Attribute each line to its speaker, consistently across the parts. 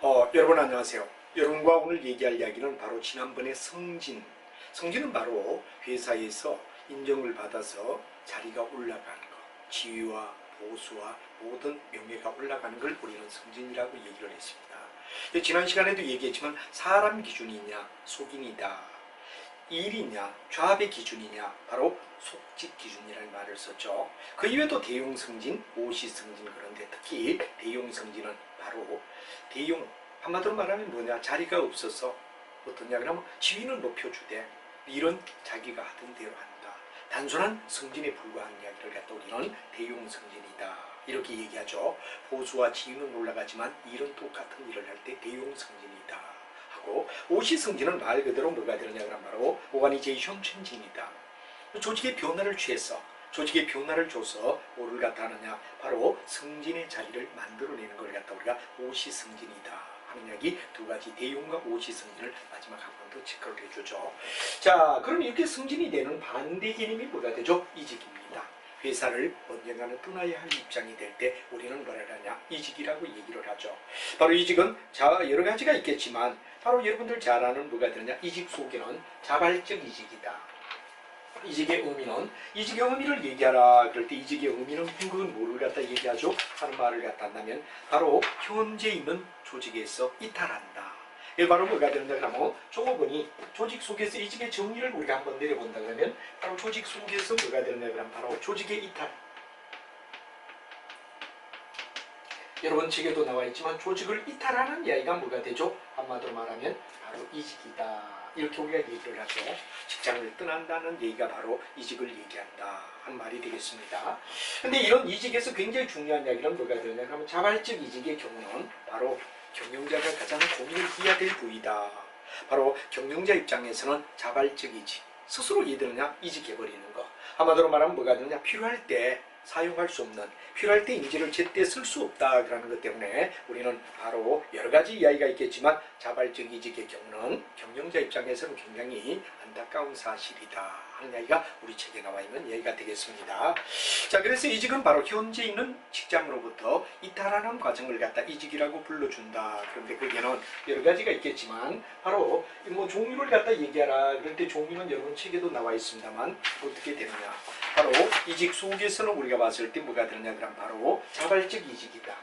Speaker 1: 여러분 안녕하세요. 여러분과 오늘 얘기할 이야기는 바로 지난번에 승진. 승진은 바로 회사에서 인정을 받아서 자리가 올라가는 것, 지위와 보수와 모든 명예가 올라가는 걸 우리는 승진이라고 얘기를 했습니다. 지난 시간에도 얘기했지만 사람 기준이냐 속인이다. 일이냐 조합의 기준이냐 바로 속직 기준이라는 말을 썼죠. 그 이외에도 대용 승진, 오시 승진, 그런데 특히 대용 승진은 바로 대용, 한마디로 말하면 뭐냐, 자리가 없어서 어떠냐 그러면 지위는 높여주되 일은 자기가 하던 대로 한다. 단순한 승진에 불과한 이야기를 갖다 우리는 대용 승진이다 이렇게 얘기하죠. 보수와 지위는 올라가지만 일은 똑같은 일을 할 때 대용 승진이다 하고, 오시 승진은 말 그대로 뭐가 되느냐 그러면 바로 오가니제이션 체인지입니다. 조직의 변화를 취해서 조직의 변화를 줘서 뭐를 갖다 하느냐, 바로 승진의 자리를 만들어내는 걸 갖다 우리가 오시 승진이다 하는 이야기, 두 가지 대용과 오시 승진을 마지막 한 번 더 체크를 해주죠. 자, 그럼 이렇게 승진이 되는 반대 개념이 뭐가 되죠? 이직입니다. 회사를 언젠가는 떠나야 할 입장이 될 때 우리는 뭐라 하냐, 이직이라고 얘기를 하죠. 바로 이직은 여러 가지가 있겠지만 바로 여러분들 잘 아는 뭐가 되느냐, 이직 속에는 자발적 이직이다. 이직의 의미를 얘기하라 그럴 때 이직의 의미는 그건 뭐를 갖다 얘기하죠? 하는 말을 갖다 한다면 바로 현재 있는 조직에서 이탈한다. 이게 바로 뭐가 되느냐 그러면 조금은 조직 속에서 이직의 정의를 우리가 한번 내려본다 그러면 바로 조직 속에서 뭐가 되느냐 그러면 바로 조직의 이탈. 여러분 책에도 나와 있지만 조직을 이탈하는 이야기가 뭐가 되죠? 한마디로 말하면 바로 이직이다. 이렇게 우리가 얘기를 하죠. 직장을 떠난다는 얘기가 바로 이직을 얘기한다 하는 말이 되겠습니다. 근데 이런 이직에서 굉장히 중요한 이야기는 뭐가 되느냐 그러면 자발적 이직의 경우는 바로 경영자가 가장 고민을 해야 될 부위다. 바로 경영자 입장에서는 자발적 이직, 스스로 이해되느냐 이직해버리는 거. 한마디로 말하면 뭐가 되느냐, 필요할 때 사용할 수 없는, 필요할 때 인재를 제때 쓸 수 없다 그러는 것 때문에 우리는 바로 여러 가지 이야기가 있겠지만 자발적 이직의 경우는 경영자 입장에서는 굉장히 안타까운 사실이다 하는 이야기가 우리 책에 나와 있는 이야기가 되겠습니다. 자, 그래서 이직은 바로 현재 있는 직장으로부터 이탈하는 과정을 갖다 이직이라고 불러준다. 그런데 그게는 여러 가지가 있겠지만 바로 뭐 종류를 갖다 얘기하라 그럴 때 종류는 여러분 책에도 나와 있습니다만 어떻게 되느냐, 바로 이직 속에서는 우리가 봤을 때 뭐가 되느냐 그러면 바로 자발적 이직이다.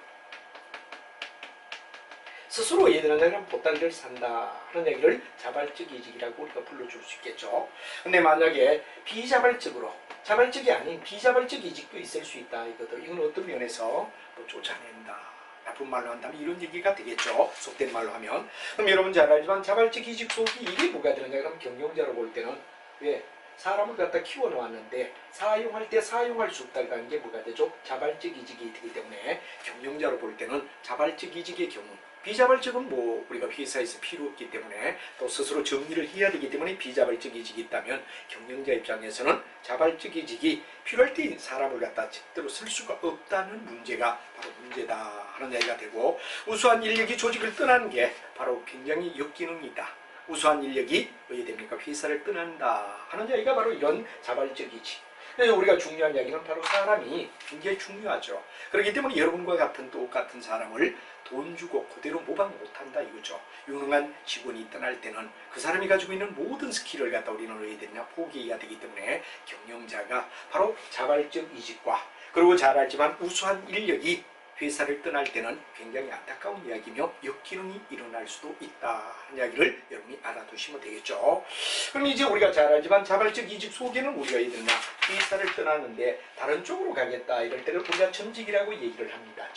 Speaker 1: 스스로 예를 들면 보따리를 산다 하는 얘기를 자발적 이직이라고 우리가 불러줄 수 있겠죠. 근데 만약에 비자발적으로, 자발적이 아닌 비자발적 이직도 있을 수 있다 이거든. 이건 어떤 면에서 뭐 쫓아낸다, 나쁜 말로 한다면 이런 얘기가 되겠죠. 속된 말로 하면. 그럼 여러분 잘 알지만 자발적 이직 속이 이게 뭐가 되느냐 그러면 경영자로 볼 때는 왜 사람을 갖다 키워놓았는데 사용할 때 사용할 수 없다는 게 뭐가 되죠? 자발적 이직이 되기 때문에 경영자로 볼 때는 자발적 이직의 경우, 비자발적은 뭐 우리가 회사에서 필요 없기 때문에 또 스스로 정리를 해야 되기 때문에 비자발적 이직이 있다면 경영자 입장에서는 자발적 이직이 필요할 때 사람을 갖다 제대로 쓸 수가 없다는 문제가 바로 문제다 하는 이야기가 되고, 우수한 인력이 조직을 떠나는 게 바로 굉장히 역기능이다. 우수한 인력이 왜 됩니까? 회사를 떠난다 하는 이야기가 바로 이런 자발적 이직. 그래서 우리가 중요한 이야기는 바로 사람이 굉장히 중요하죠. 그렇기 때문에 여러분과 같은 똑같은 사람을 돈 주고 그대로 모방 못한다 이거죠. 유능한 직원이 떠날 때는 그 사람이 가지고 있는 모든 스킬을 갖다 우리는 왜 되냐, 포기해야 되기 때문에 경영자가 바로 자발적 이직과, 그리고 잘 알지만 우수한 인력이 회사를 떠날 때는 굉장히 안타까운 이야기며 역기능이 일어날 수도 있다 하는 이야기를 여러분이 알아두시면 되겠죠. 그럼 이제 우리가 잘 알지만 자발적 이직 속에는 우리가 이랬나, 회사를 떠나는데 다른 쪽으로 가겠다 이럴 때는 우리가 전직이라고 얘기를 합니다.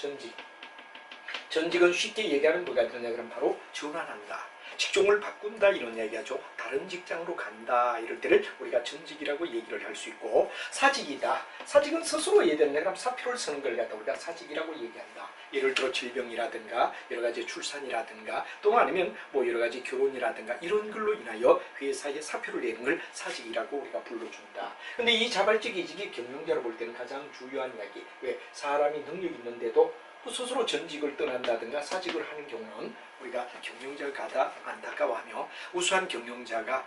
Speaker 1: 전직은 쉽게 얘기하는 뭐가 되느냐 그러면 바로 전환한다, 직종을 바꾼다 이런 이야기하죠. 다른 직장으로 간다 이럴 때를 우리가 전직이라고 얘기를 할 수 있고, 사직이다. 사직은 스스로 예되느냐 그럼 사표를 쓰는 걸 갖다 우리가 사직이라고 얘기한다. 예를 들어 질병이라든가 여러 가지 출산이라든가 또 아니면 뭐 여러 가지 결혼이라든가 이런 걸로 인하여 회사에 사표를 내는 걸 사직이라고 우리가 불러준다. 근데 이 자발적 이직이 경영자로 볼 때는 가장 중요한 이야기, 왜 사람이 능력 있는데도 스스로 전직을 떠난다든가 사직을 하는 경우는 우리가 경영자가 가다 안타까워하며 우수한 경영자가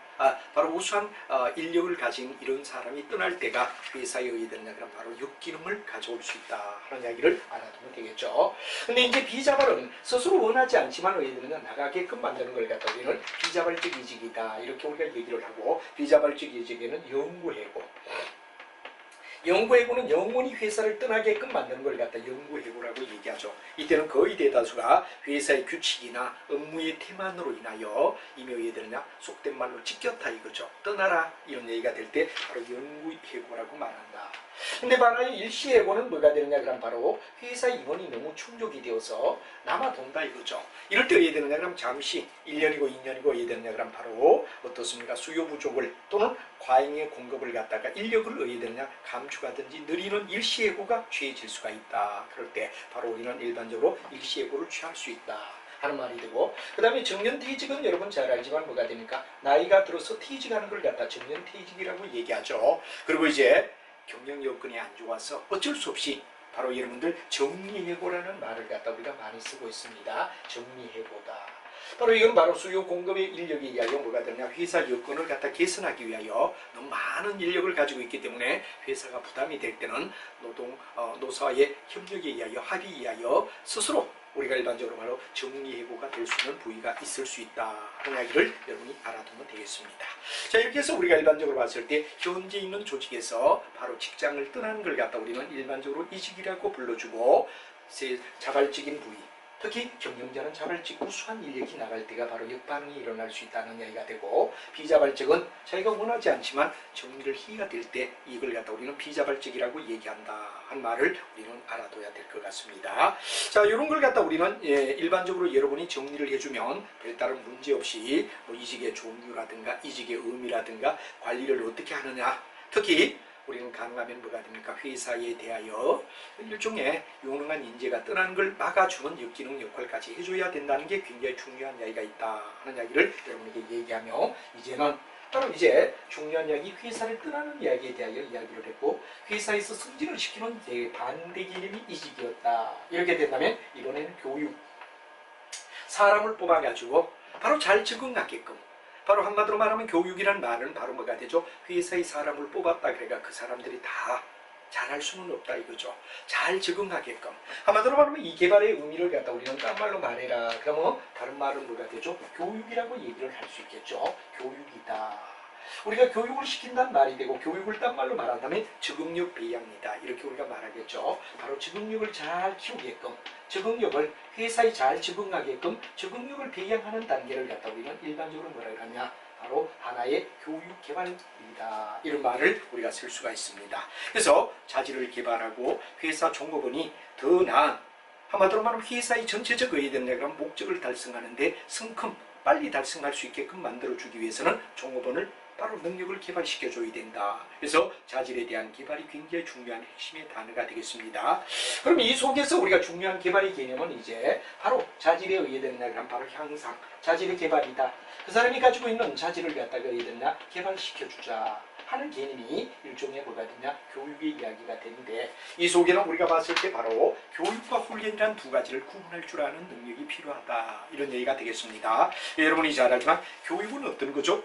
Speaker 1: 바로 우수한 인력을 가진 이런 사람이 떠날 때가 회사에 의해되느냐 그럼 바로 역기능을 가져올 수 있다 하는 이야기를 알아두면 되겠죠. 근데 이제 비자발은 스스로 원하지 않지만 의해되느냐 나가게끔 만드는 걸 갖다 우리는 비자발적 이직이다 이렇게 우리가 얘기를 하고, 비자발적 이직에는 영구해고, 영구해고는 영원히 회사를 떠나게끔 만드는 걸 갖다 영구해고라고 얘기하죠. 이때는 거의 대다수가 회사의 규칙이나 업무의 태만으로 인하여 이미 의해되느냐 속된 말로 찢겼다 이거죠. 떠나라 이런 얘기가 될 때 바로 영구해고라고 말한다. 근데 만약에 일시해고는 뭐가 되느냐 그럼 바로 회사 인원이 너무 충족이 되어서 남아돈다 이거죠. 이럴 때 왜 되느냐 그럼 잠시 1년이고 2년이고 왜 되느냐 그럼 바로 어떻습니까? 수요 부족을 또는 과잉의 공급을 갖다가 인력을 왜 되느냐 감축하든지 느리는 일시해고가 취해질 수가 있다. 그럴 때 바로 우리는 일반적으로 일시해고를 취할 수 있다 하는 말이 되고, 그 다음에 정년퇴직은 여러분 잘 알지만 뭐가 됩니까? 나이가 들어서 퇴직하는 걸 갖다 정년퇴직이라고 얘기하죠. 그리고 이제 경영 여건이 안 좋아서 어쩔 수 없이 바로 여러분들 정리해고라는 말을 갖다 우리가 많이 쓰고 있습니다. 정리해고다. 바로 이건 바로 수요 공급의 인력에 의하여 뭐가 되냐 회사 여건을 갖다 개선하기 위하여 너무 많은 인력을 가지고 있기 때문에 회사가 부담이 될 때는 노사의 협력에 의하여 합의에 의하여 스스로 우리가 일반적으로 말로 정리해고가 될 수 있는 부위가 있을 수 있다 하는 이야기를 여러분이 알아두면 되겠습니다. 자, 이렇게 해서 우리가 일반적으로 봤을 때 현재 있는 조직에서 바로 직장을 떠나는 걸 갖다 우리는 일반적으로 이직이라고 불러주고, 자발적인 부위, 특히 경영자는 자발적 우수한 인력이 나갈 때가 바로 역반응이 일어날 수 있다는 이야기가 되고, 비자발적은 자기가 원하지 않지만 정리를 해야 될 때 이걸 갖다 우리는 비자발적이라고 얘기한다 한 말을 우리는 알아둬야 될 것 같습니다. 자, 이런 걸 갖다 우리는 일반적으로 여러분이 정리를 해주면 별다른 문제 없이 뭐 이직의 종류라든가 이직의 의미라든가 관리를 어떻게 하느냐, 특히 우리는 가능하면 뭐가 됩니까? 회사에 대하여 일종의 유능한 인재가 떠나는 걸 막아주는 역기능 역할까지 해줘야 된다는 게 굉장히 중요한 이야기가 있다 하는 이야기를 여러분에게 얘기하며, 이제는 바로 이제 중요한 이야기 회사를 떠나는 이야기에 대하여 이야기를 했고, 회사에서 승진을 시키는 반대 개념이 이직이었다. 이렇게 된다면 이번에는 교육, 사람을 뽑아가지고 바로 잘 적응하게끔, 바로 한마디로 말하면 교육이란 말은 바로 뭐가 되죠? 회사의 사람을 뽑았다 그래가 그 사람들이 다 잘할 수는 없다 이거죠. 잘 적응하게끔. 한마디로 말하면 이 개발의 의미를 갖다 우리는 딴 말로 말해라. 그러면 다른 말은 뭐가 되죠? 교육이라고 얘기를 할 수 있겠죠. 교육이다. 우리가 교육을 시킨다는 말이 되고, 교육을 딴 말로 말한다면 적응력 배양이다 이렇게 우리가 말하겠죠. 바로 적응력을 잘 키우게끔, 적응력을 회사에 잘 적응하게끔 적응력을 배양하는 단계를 갖다 우리는 일반적으로 뭐라 하냐 바로 하나의 교육 개발입니다. 이런 말을 우리가 쓸 수가 있습니다. 그래서 자질을 개발하고 회사 종업원이 더 나은, 한마디로 말하면 회사의 전체적 의의된 목적을 달성하는데 성큼 빨리 달성할 수 있게끔 만들어주기 위해서는 종업원을 바로 능력을 개발시켜줘야 된다. 그래서 자질에 대한 개발이 굉장히 중요한 핵심의 단어가 되겠습니다. 그럼 이 속에서 우리가 중요한 개발의 개념은 이제 바로 자질에 의해되느냐 바로 향상, 자질의 개발이다. 그 사람이 가지고 있는 자질을 갖다가 의해되느냐 개발시켜주자 하는 개념이 일종의 뭐가 되냐 교육의 이야기가 되는데, 이 속에는 우리가 봤을 때 바로 교육과 훈련이라는 두 가지를 구분할 줄 아는 능력이 필요하다 이런 얘기가 되겠습니다. 여러분이 잘 알지만 교육은 어떤 거죠?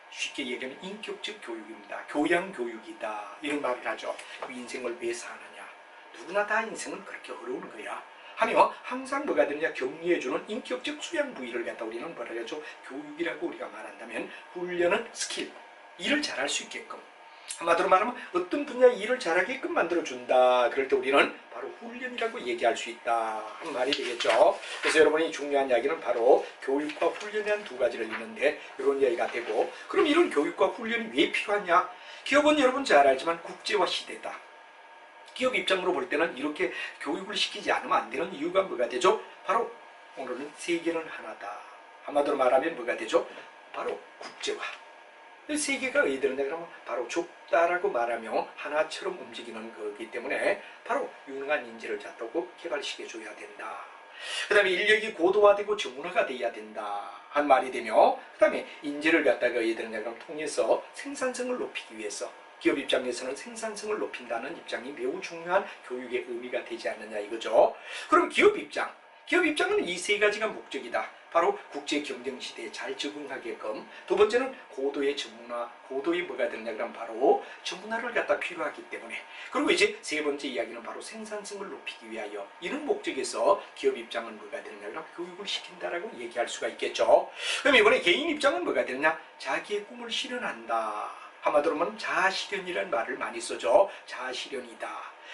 Speaker 1: 쉽게 얘기하면 인격적 교육입니다. 교양 교육이다 이런 말을 하죠. 인생을 왜 사느냐, 누구나 다 인생은 그렇게 어려운 거야 하며 항상 뭐가 되느냐 격려해주는 인격적 수양 부위를 갖다 우리는 뭐라 하죠? 교육이라고 우리가 말한다면, 훈련은 스킬, 일을 잘할 수 있게끔, 한마디로 말하면 어떤 분야의 일을 잘하게끔 만들어준다. 그럴 때 우리는 바로 훈련이라고 얘기할 수 있다 한 말이 되겠죠. 그래서 여러분이 중요한 이야기는 바로 교육과 훈련이라는 두 가지를 있는데 이런 이야기가 되고, 그럼 이런 교육과 훈련이 왜 필요하냐? 기업은 여러분 잘 알지만 국제화 시대다. 기업 입장으로 볼 때는 이렇게 교육을 시키지 않으면 안 되는 이유가 뭐가 되죠? 바로 오늘은 세계는 하나다. 한마디로 말하면 뭐가 되죠? 바로 국제화. 세계가 왜 되느냐 그러면 바로 좁다라고 말하며 하나처럼 움직이는 거기 때문에 바로 유능한 인재를 잡고 개발시켜줘야 된다. 그 다음에 인력이 고도화되고 전문화가 돼야 된다 한 말이 되며, 그 다음에 인재를 갖다가 왜 되느냐 그러면 통해서 생산성을 높이기 위해서 기업 입장에서는 생산성을 높인다는 입장이 매우 중요한 교육의 의미가 되지 않느냐 이거죠. 그럼 기업 입장은 이 세 가지가 목적이다. 바로 국제 경쟁 시대에 잘 적응하게끔. 두 번째는 고도의 전문화, 고도의 뭐가 되느냐 그러면 바로 전문화를 갖다 필요하기 때문에. 그리고 이제 세 번째 이야기는 바로 생산성을 높이기 위하여 이런 목적에서 기업 입장은 뭐가 되느냐 그러면 교육을 시킨다라고 얘기할 수가 있겠죠. 그럼 이번에 개인 입장은 뭐가 되느냐, 자기의 꿈을 실현한다. 한마디로 말하면 자아실현이라는 말을 많이 써죠. 자아실현이다.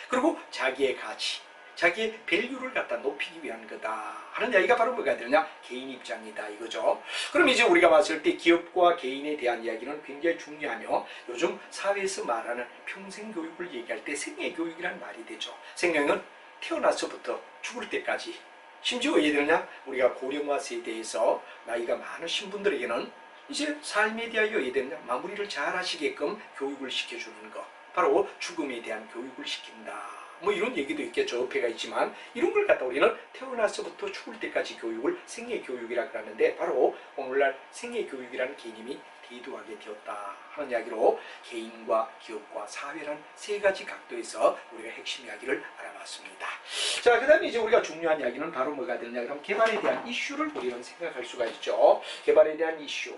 Speaker 1: 그리고 자기의 가치, 자기의 밸류를 갖다 높이기 위한 거다 하는 이야기가 바로 뭐가 되느냐, 개인 입장이다 이거죠. 그럼 이제 우리가 봤을 때 기업과 개인에 대한 이야기는 굉장히 중요하며, 요즘 사회에서 말하는 평생교육을 얘기할 때 생애교육이라는 말이 되죠. 생명은 태어나서부터 죽을 때까지, 심지어 왜 되느냐, 우리가 고령화 세대에서 나이가 많으신 분들에게는 이제 삶에 대하여 왜 되느냐, 마무리를 잘 하시게끔 교육을 시켜주는 것, 바로 죽음에 대한 교육을 시킨다. 뭐 이런 얘기도 있겠죠. 어폐가 있지만 이런 걸 갖다 우리는 태어나서부터 죽을 때까지 교육을 생애교육이라고 하는데, 바로 오늘날 생애교육이라는 개념이 대두하게 되었다 하는 이야기로 개인과 기업과 사회란 세 가지 각도에서 우리가 핵심 이야기를 알아봤습니다. 자, 그 다음에 이제 우리가 중요한 이야기는 바로 뭐가 되느냐 그럼 개발에 대한 이슈를 우리는 생각할 수가 있죠. 개발에 대한 이슈,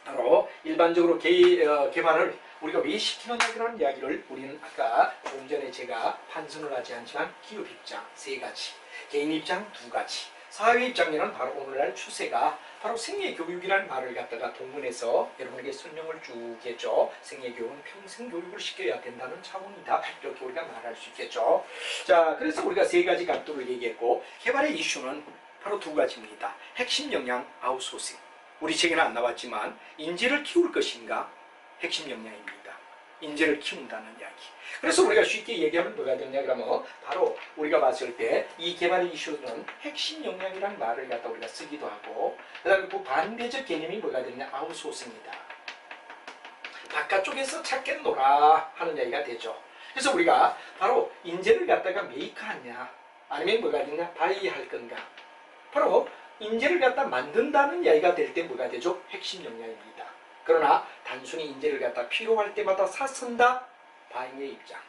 Speaker 1: 바로 일반적으로 개발을 우리가 왜 시키느냐 그런 이야기를 우리는 아까 좀 전에 제가 판단을 하지 않지만 기업 입장 세 가지, 개인 입장 두 가지, 사회 입장에는 바로 오늘날 추세가 바로 생애교육이라는 말을 갖다가 동문에서 여러분에게 설명을 쭉 했죠. 생애교육은 평생 교육을 시켜야 된다는 차원이다, 이렇게 우리가 말할 수 있겠죠. 자, 그래서 우리가 세 가지 각도를 얘기했고, 개발의 이슈는 바로 두 가지입니다. 핵심 역량 아웃소싱, 우리 책에는 안 나왔지만 인재를 키울 것인가, 핵심 역량입니다. 인재를 키운다는 이야기. 그래서 우리가 쉽게 얘기하면 뭐가 되냐 그러면 바로 우리가 봤을 때 이 개발의 이슈는 핵심 역량이라는 말을 갖다 우리가 쓰기도 하고, 그 다음에 그 반대적 개념이 뭐가 되냐, 아웃소싱이다. 바깥쪽에서 찾겠노라 하는 이야기가 되죠. 그래서 우리가 바로 인재를 갖다가 메이크하냐 아니면 뭐가 되냐, 바이할 건가, 바로 인재를 갖다 만든다는 이야기가 될 때 뭐가 되죠, 핵심 역량입니다. 그러나 단순히 인재를 갖다 필요할 때마다 사쓴다, 바잉의 입장.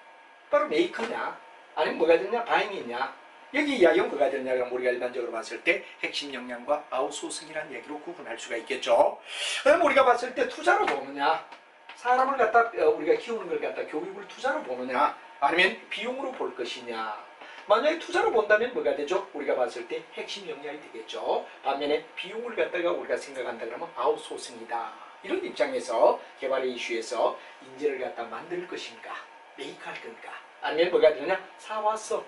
Speaker 1: 바로 메이커냐 아니면 뭐가 되냐, 바잉이냐, 여기 이야기는 뭐가 되냐 그럼 우리가 일반적으로 봤을 때 핵심 역량과 아웃소싱이라는 얘기로 구분할 수가 있겠죠. 그럼 우리가 봤을 때 투자로 보느냐, 사람을 갖다 우리가 키우는 걸 갖다 교육을 투자로 보느냐 아니면 비용으로 볼 것이냐. 만약에 투자로 본다면 뭐가 되죠? 우리가 봤을 때 핵심 역량이 되겠죠. 반면에 비용을 갖다가 우리가 생각한다 그러면 아웃소싱이다. 이런 입장에서 개발의 이슈에서 인재를 갖다 만들 것인가, 메이크할 건가, 아니면 뭐가 되느냐, 사와서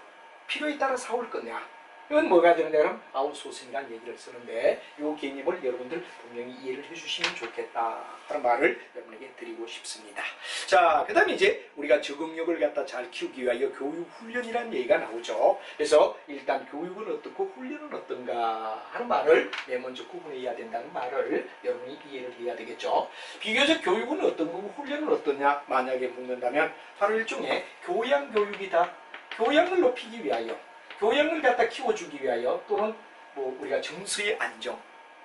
Speaker 1: 필요에 따라 사올 거냐, 이건 뭐가 되느냐 그럼 아웃소싱이라는 얘기를 쓰는데, 이 개념을 여러분들 분명히 이해를 해주시면 좋겠다 하는 말을 여러분에게 드리고 싶습니다. 자, 그 다음에 이제 우리가 적응력을 갖다 잘 키우기 위하여 교육 훈련이라는 얘기가 나오죠. 그래서 일단 교육은 어떻고 훈련은 어떤가 하는 말을 맨 먼저 구분해야 된다는 말을 여러분이 이해를 해야 되겠죠. 비교적 교육은 어떤 거고 훈련은 어떠냐 만약에 묻는다면 바로 일종의 교양 교육이다. 교양을 높이기 위하여, 교양을 갖다 키워주기 위하여, 또는 뭐 우리가 정서의 안정,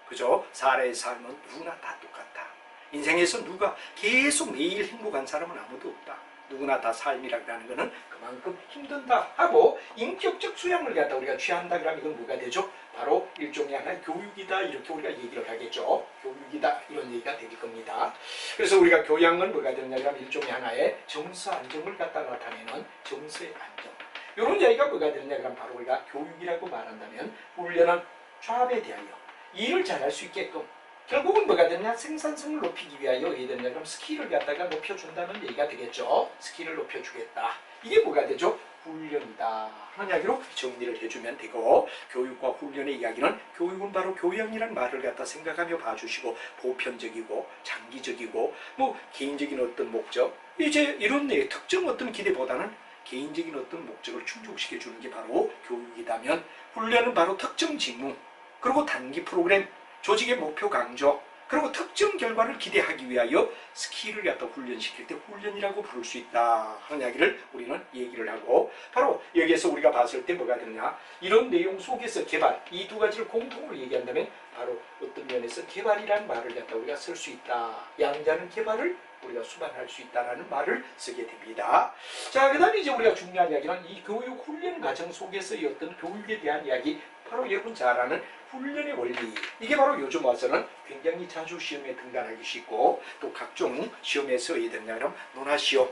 Speaker 1: 그죠? 사람의 삶은 누구나 다 똑같다. 인생에서 누가 계속 매일 행복한 사람은 아무도 없다. 누구나 다 삶이라고 하는 것은 그만큼 힘든다 하고 인격적 수양을 갖다 우리가 취한다 그러면 이건 뭐가 되죠? 바로 일종의 하나의 교육이다, 이렇게 우리가 얘기를 하겠죠. 교육이다, 이런 얘기가 될 겁니다. 그래서 우리가 교양은 뭐가 되느냐 그러면 일종의 하나의 정서 안정을 갖다 나타내는 정서의 안정, 이런 이야기가 뭐가 되느냐 그러면 바로 우리가 교육이라고 말한다면, 훈련은 조합에 대하여 일을 잘할 수 있게끔, 결국은 뭐가 되느냐, 생산성을 높이기 위하여 어떻게 되느냐 그럼 스킬을 갖다가 높여준다는 얘기가 되겠죠. 스킬을 높여주겠다, 이게 뭐가 되죠, 훈련이다 하는 이야기로 정리를 해주면 되고, 교육과 훈련의 이야기는 교육은 바로 교양이라는 말을 갖다 생각하며 봐주시고, 보편적이고 장기적이고 뭐 개인적인 어떤 목적, 이제 이런 특정 어떤 기대보다는 개인적인 어떤 목적을 충족시켜 주는 게 바로 교육이다면, 훈련은 바로 특정 직무, 그리고 단기 프로그램, 조직의 목표 강조, 그리고 특정 결과를 기대하기 위하여 스킬을 갖다 훈련시킬 때 훈련이라고 부를 수 있다 하는 이야기를 우리는 얘기를 하고, 바로 여기에서 우리가 봤을 때 뭐가 되느냐, 이런 내용 속에서 개발, 이 두 가지를 공통으로 얘기한다면 바로 어떤 면에서 개발이라는 말을 갖다 우리가 쓸 수 있다. 양자는 개발을, 우리가 수반할 수 있다라는 말을 쓰게 됩니다. 자, 그 다음에 이제 우리가 중요한 이야기는 이 교육 훈련 과정 속에서의 어떤 교육에 대한 이야기, 바로 여러분 잘 아는 훈련의 원리, 이게 바로 요즘 와서는 굉장히 자주 시험에 등단하기 쉽고 또 각종 시험에서 예전처럼 논하시오,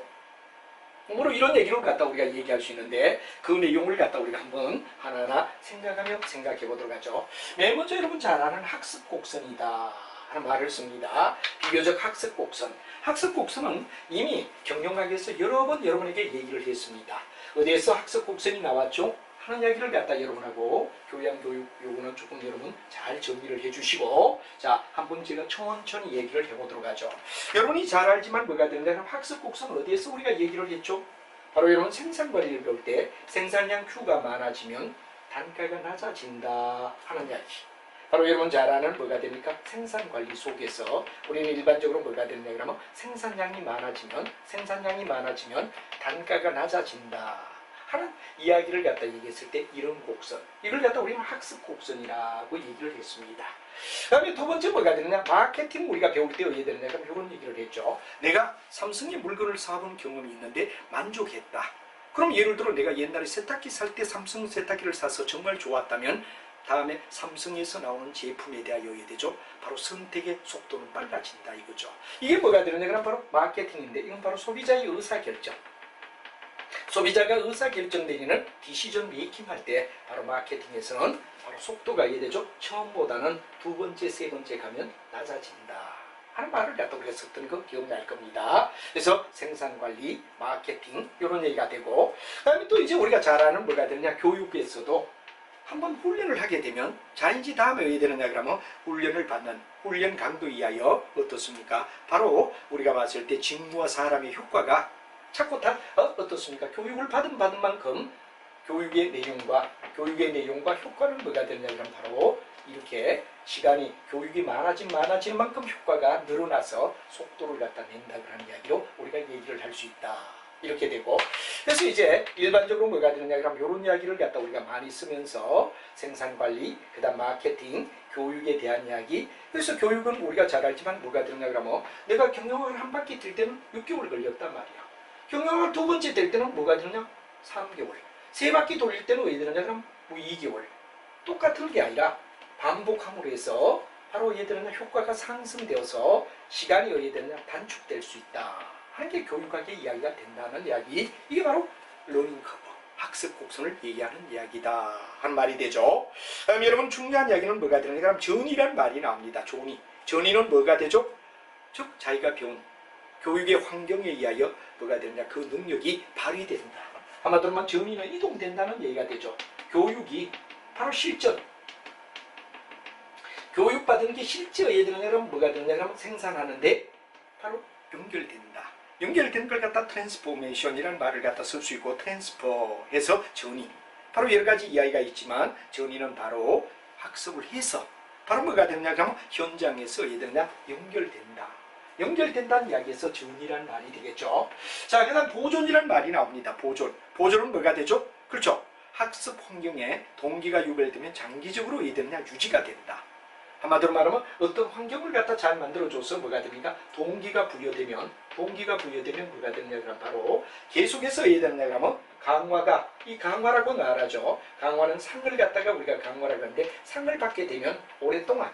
Speaker 1: 뭐로 이런 얘기를 갖다 우리가 얘기할 수 있는데 그 내용을 갖다 우리가 한번 하나하나 생각해 보도록 하죠. 맨 먼저 여러분 잘 아는 학습 곡선이다 하는 말을 씁니다. 비교적 학습 곡선. 학습 곡선은 이미 경영학에서 여러 번 여러분에게 얘기를 했습니다. 어디에서 학습 곡선이 나왔죠? 하는 이야기를 갖다 여러분하고 교양 교육 요거는 조금 여러분 잘 정리를 해주시고, 자, 한번 제가 천천히 얘기를 해보도록 하죠. 여러분이 잘 알지만 뭐가 되는데, 학습 곡선 어디에서 우리가 얘기를 했죠? 바로 여러분 생산관리를 배울 때 생산량 Q가 많아지면 단가가 낮아진다 하는 이야기. 바로 여러분 잘 아는 뭐가 됩니까? 생산관리 속에서 우리는 일반적으로 뭐가 되느냐 그러면 생산량이 많아지면 단가가 낮아진다 하는 이야기를 갖다 얘기했을 때 이런 곡선, 이걸 갖다 우리는 학습 곡선이라고 얘기를 했습니다. 그 다음에 두 번째 뭐가 되느냐, 마케팅 우리가 배울 때 어디에 되느냐 그럼 이런 얘기를 했죠. 내가 삼성의 물건을 사본 경험이 있는데 만족했다. 그럼 예를 들어 내가 옛날에 세탁기 살 때 삼성 세탁기를 사서 정말 좋았다면 다음에 삼성에서 나오는 제품에 대하여야 되죠. 바로 선택의 속도는 빨라진다 이거죠. 이게 뭐가 되느냐 그럼 바로 마케팅인데, 이건 바로 소비자의 의사결정. 소비자가 의사결정 내리는 디시전 메이킹 할 때 바로 마케팅에서는 바로 속도가 이해되죠. 처음보다는 두 번째, 세 번째 가면 낮아진다 하는 말을 갖다 우리가 썼던 거 기억날 겁니다. 그래서 생산관리, 마케팅 이런 얘기가 되고, 그 다음에 또 이제 우리가 잘 아는 뭐가 되느냐, 교육에서도 한번 훈련을 하게 되면 자 이제 다음에 왜 되느냐 그러면 훈련을 받는 훈련 강도에 의하여 어떻습니까? 바로 우리가 봤을 때 직무와 사람의 효과가 자꾸 다 어떻습니까? 교육을 받은 만큼 교육의 내용과 효과는 뭐가 되느냐 그러면 바로 이렇게 시간이 교육이 많아진 만큼 효과가 늘어나서 속도를 갖다 낸다 그런 이야기로 우리가 얘기를 할 수 있다. 이렇게 되고, 그래서 이제 일반적으로 뭐가 되느냐 그러면 이런 이야기를 갖다 우리가 많이 쓰면서 생산관리, 그 다음 마케팅, 교육에 대한 이야기. 그래서 교육은 우리가 잘 알지만 뭐가 되느냐 그러면 내가 경영학을 한 바퀴 들 때는 6개월 걸렸단 말이야. 경영학을 두 번째 될 때는 뭐가 되느냐? 3개월. 세 바퀴 돌릴 때는 왜 되느냐 그럼 2개월. 똑같은 게 아니라 반복함으로 해서 바로 얘들은 효과가 상승되어서 시간이 어디에 되느냐 단축될 수 있다 하는 게 교육학의 이야기가 된다는 이야기. 이게 바로 러닝 커브, 학습 곡선을 얘기하는 이야기다 하는 말이 되죠. 여러분 중요한 이야기는 뭐가 되느냐 그럼 전이라는 말이 나옵니다. 전이는 뭐가 되죠? 즉 자기가 배운 교육의 환경에 의하여 뭐가 되느냐 그 능력이 발휘된다. 한마디로 말하면 전이는 이동된다는 얘기가 되죠. 교육이 바로 실전, 교육받은 게 실제 얘들은 뭐가 되느냐 그러면 생산하는데 바로 연결된다. 연결된 걸 갖다 트랜스포메이션이라는 말을 갖다 쓸 수 있고, 트랜스퍼해서 전이, 바로 여러 가지 이야기가 있지만 전이는 바로 학습을 해서 바로 뭐가 되느냐 그러면 현장에서 얘들은 연결된다. 연결된다는 이야기에서 전이라는 말이 되겠죠. 자, 그 다음 보존이라는 말이 나옵니다. 보존은 뭐가 되죠? 그렇죠. 학습 환경에 동기가 유발되면 장기적으로 얘들은 유지가 된다. 한마디로 말하면 어떤 환경을 갖다 잘 만들어줘서 뭐가 됩니까? 동기가 부여되면 뭐가 되느냐 그러면 바로 계속해서 해야 되느냐 그러면 강화가, 이 강화라고 말하죠. 강화는 상을 갖다가 우리가 강화라고 하는데 상을 받게 되면 오랫동안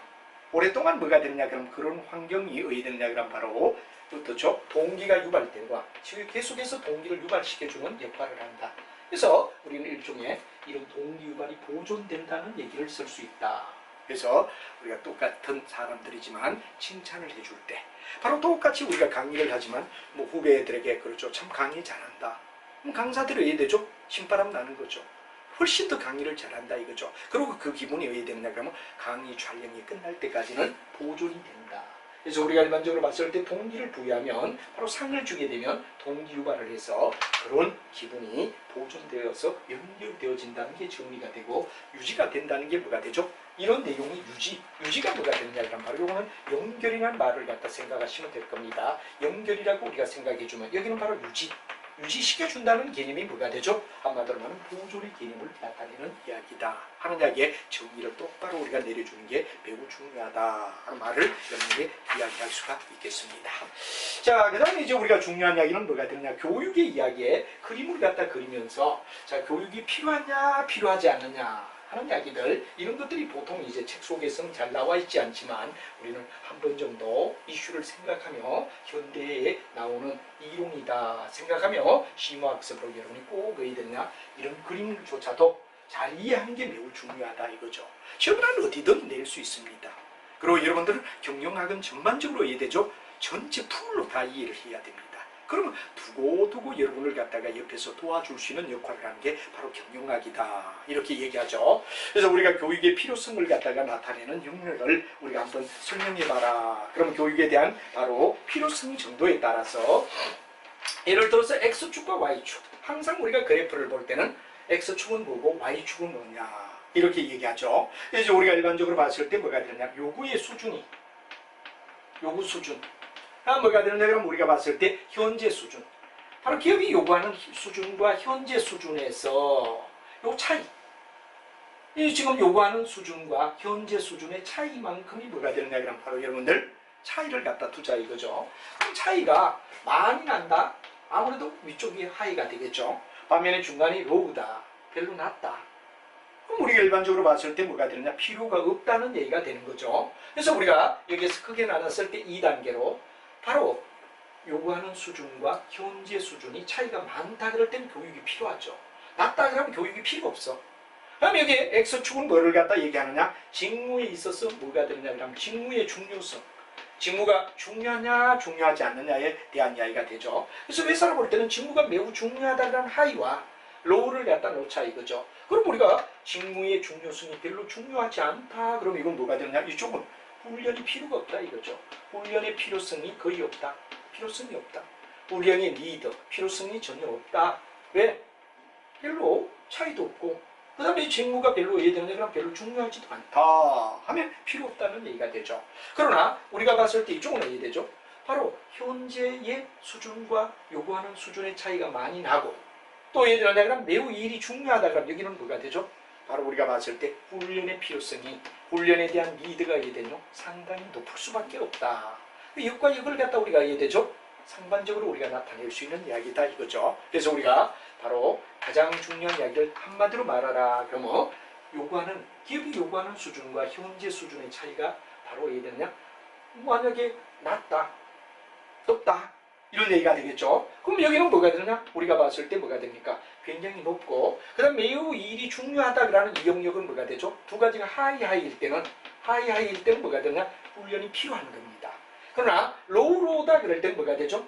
Speaker 1: 뭐가 되느냐 그러면 그런 환경이 어디 되느냐 그러면 바로 어떻죠? 동기가 유발된과 계속해서 동기를 유발시켜주는 역할을 한다. 그래서 우리는 일종의 이런 동기 유발이 보존된다는 얘기를 쓸 수 있다. 그래서 우리가 똑같은 사람들이지만 칭찬을 해줄 때 바로 똑같이 우리가 강의를 하지만 뭐 후배들에게 그렇죠. 참 강의 잘한다. 그럼 강사들이 왜 되죠? 신바람 나는 거죠. 훨씬 더 강의를 잘한다 이거죠. 그리고 그 기분이 왜 되느냐 그러면 강의 촬영이 끝날 때까지는 보존이 된다. 그래서 우리가 일반적으로 봤을 때 동기를 부여하면 바로 상을 주게 되면 동기 유발을 해서 그런 기분이 보존되어서 연결되어진다는 게 정리가 되고, 유지가 된다는 게 뭐가 되죠? 이런 내용이 유지가 뭐가 되느냐 그러면 바로 이거는 연결이라는 말을 갖다 생각하시면 될 겁니다. 연결이라고 우리가 생각해주면 여기는 바로 유지시켜준다는 개념이 뭐가 되죠? 한마디로 말하면 보존의 개념을 나타내는 이야기다 하는 이야기에 정의를 똑바로 우리가 내려주는 게 매우 중요하다 하는 말을 여러분에게 이야기할 수가 있겠습니다. 자, 그 다음에 이제 우리가 중요한 이야기는 뭐가 되느냐, 교육의 이야기에 그림을 갖다 그리면서 자, 교육이 필요하냐 필요하지 않느냐 하는 이야기들, 이런 것들이 보통 이제 책 속에서는 잘 나와 있지 않지만 우리는 한 번 정도 이슈를 생각하며 현대에 나오는 이론이다 생각하며 심화학습으로 여러분이 꼭 해야 되느냐, 이런 그림조차도 잘 이해하는 게 매우 중요하다 이거죠. 시험은 어디든 낼 수 있습니다. 그리고 여러분들은 경영학은 전반적으로 이해되죠. 전체 풀로 다 이해를 해야 됩니다. 그러면 두고두고 여러분을 갖다가 옆에서 도와줄 수 있는 역할을 하는 게 바로 경영학이다 이렇게 얘기하죠. 그래서 우리가 교육의 필요성을 갖다가 나타내는 영역을 우리가 한번 설명해봐라. 그럼 교육에 대한 바로 필요성 정도에 따라서 예를 들어서 X축과 Y축, 항상 우리가 그래프를 볼 때는 X축은 뭐고 Y축은 뭐냐 이렇게 얘기하죠. 그래서 우리가 일반적으로 봤을 때 뭐가 되느냐, 요구 수준 뭐가 되느냐, 그럼 우리가 봤을 때 현재 수준, 바로 기업이 요구하는 수준과 현재 수준에서 요 차이, 이 지금 요구하는 수준과 현재 수준의 차이만큼이 뭐가 되느냐, 그럼 바로 여러분들 차이를 갖다 두자 이거죠. 그럼 차이가 많이 난다, 아무래도 위쪽이 하이가 되겠죠. 반면에 중간이 로우다, 별로 낮다, 그럼 우리가 일반적으로 봤을 때 뭐가 되느냐, 필요가 없다는 얘기가 되는 거죠. 그래서 우리가 여기에서 크게 나눴을 때 2단계로 바로 요구하는 수준과 현재 수준이 차이가 많다 그럴 땐 교육이 필요하죠. 낮다 그러면 교육이 필요 없어. 그럼 여기 X축은 뭐를 갖다 얘기하느냐, 직무에 있어서 뭐가 되느냐 그러면 직무의 중요성, 직무가 중요하냐 중요하지 않느냐에 대한 이야기가 되죠. 그래서 회사를 볼 때는 직무가 매우 중요하다는 하이와 로우를 갖다 놓자 이거죠. 그럼 우리가 직무의 중요성이 별로 중요하지 않다 그러면 이건 뭐가 되느냐, 이쪽은 훈련이 필요가 없다 이거죠. 훈련의 필요성이 거의 없다, 필요성이 없다. 훈련의 리더 필요성이 전혀 없다. 왜? 별로 차이도 없고 그 다음에 직무가 별로 이해되는 애가 별로 중요하지도 않다 하면 필요 없다는 얘기가 되죠. 그러나 우리가 봤을 때 이쪽은 이해되죠. 바로 현재의 수준과 요구하는 수준의 차이가 많이 나고 또 예를 들면 매우 일이 중요하다 그러면 여기는 뭐가 되죠? 바로 우리가 봤을 때 훈련의 필요성이, 훈련에 대한 니드가 이해되죠? 상당히 높을 수밖에 없다. 역과 역을 갖다 우리가 이해되죠? 상반적으로 우리가 나타낼 수 있는 이야기다 이거죠. 그래서 우리가 바로 가장 중요한 이야기를 한마디로 말하라 그러면 요구하는, 기업이 요구하는 수준과 현재 수준의 차이가 바로 이해되느냐, 만약에 낮다, 높다 이런 얘기가 되겠죠. 그럼 여기는 뭐가 되느냐, 우리가 봤을 때 뭐가 됩니까, 굉장히 높고 그 다음 매우 일이 중요하다라는 이 영역은 뭐가 되죠. 두 가지가 하이일 때는 뭐가 되느냐, 훈련이 필요한 겁니다. 그러나 로우로다 그럴 때는 뭐가 되죠,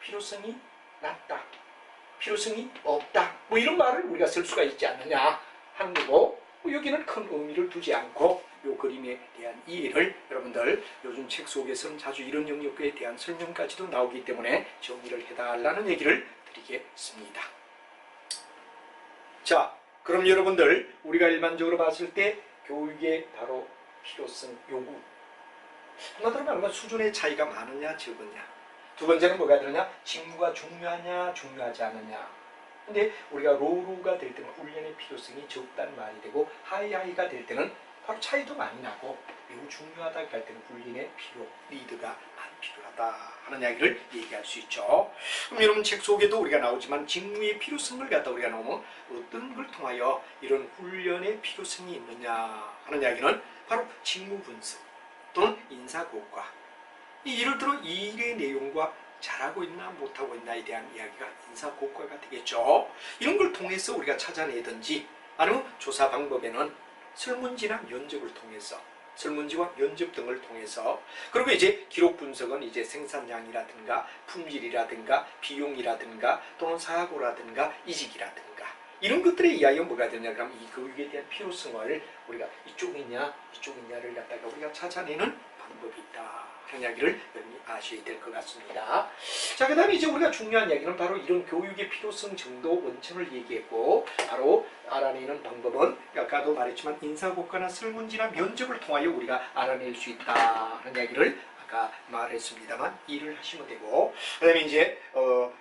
Speaker 1: 필요성이 낮다, 필요성이 없다, 뭐 이런 말을 우리가 쓸 수가 있지 않느냐 하는 거고, 여기는 큰 의미를 두지 않고 이 그림에 대한 이해를 여러분들 요즘 책 속에서는 자주 이런 영역에 대한 설명까지도 나오기 때문에 정리를 해달라는 얘기를 드리겠습니다. 자, 그럼 여러분들 우리가 일반적으로 봤을 때 교육의 바로 필요성, 요구, 한마디로 말하면 수준의 차이가 많으냐 적으냐, 두 번째는 뭐가 되느냐, 직무가 중요하냐 중요하지 않느냐. 근데 우리가 로우가 될 때는 훈련의 필요성이 적다는 말이 되고 하이가 될 때는 바로 차이도 많이 나고 매우 중요하다 할 때는 훈련의 필요, 리드가 많이 필요하다 하는 이야기를 얘기할 수 있죠. 그럼 여러분 책 속에도 우리가 나오지만 직무의 필요성을 갖다 우리가 놓으면 어떤 걸 통하여 이런 훈련의 필요성이 있느냐 하는 이야기는 바로 직무 분석 또는 인사고과, 예를 들어 이 일의 내용과 잘하고 있나 못하고 있나에 대한 이야기가 인사고과가 되겠죠. 이런 걸 통해서 우리가 찾아내든지 아니면 조사 방법에는 설문지나 면접을 통해서, 설문지와 면접 등을 통해서, 그리고 이제 기록 분석은 이제 생산량이라든가 품질이라든가 비용이라든가 또는 사고라든가 이직이라든가 이런 것들의 이야기가 뭐가 되냐 그러면 이 교육에 대한 필요성을 우리가 이쪽이냐를 갖다가 우리가 찾아내는 방법이 있다 하는 이야기를 여러분이 아셔야 될 것 같습니다. 자, 그 다음에 이제 우리가 중요한 이야기는 바로 이런 교육의 필요성 정도 원천을 얘기했고, 바로 알아내는 방법은 아까도 말했지만 인사고과나 설문지나 면접을 통하여 우리가 알아낼 수 있다 하는 이야기를 아까 말했습니다만 일을 하시면 되고, 그다음에 이제